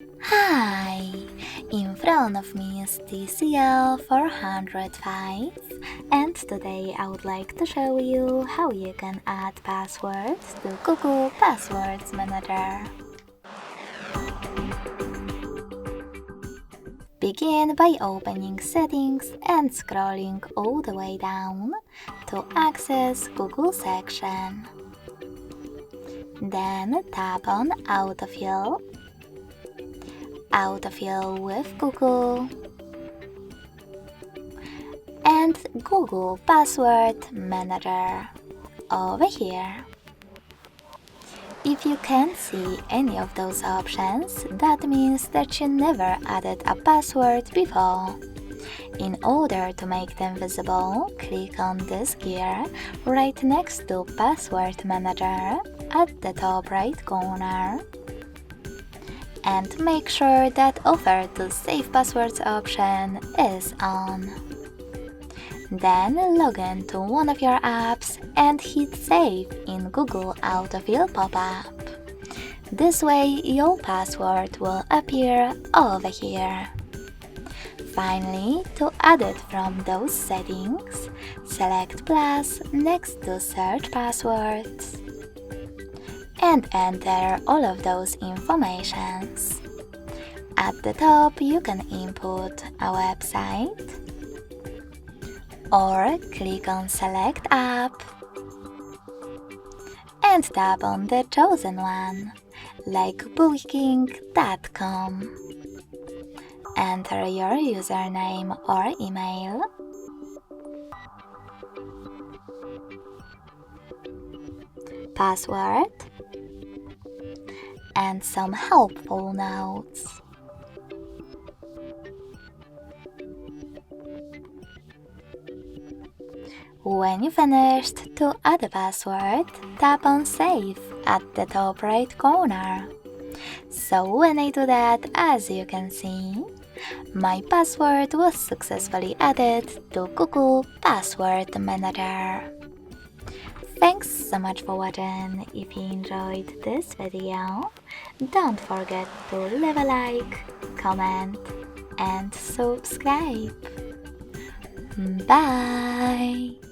Hi! In front of me is TCL 405 and today I would like to show you how you can add passwords to Google Passwords Manager. Begin by opening Settings and scrolling all the way down to access Google section. Then tap on Autofill with Google, and Google Password Manager over here. If you can't see any of those options, that means that you never added a password before. In order to make them visible, click on this gear right next to Password Manager at the top right corner. And make sure that Offer to Save Passwords option is on. Then log in to one of your apps and hit Save in Google Autofill pop-up. This way your password will appear over here. Finally, to add it from those settings, select plus next to Search Passwords and enter all of those informations. At the top you can input a website or click on Select App and tap on the chosen one, like booking.com. Enter your username or email, password, and some helpful notes. When you finished, to add a password, tap on Save at the top right corner. So when I do that, as you can see, my password was successfully added to Google Password Manager. Thanks so much for watching. If you enjoyed this video, don't forget to leave a like, comment, and subscribe. Bye!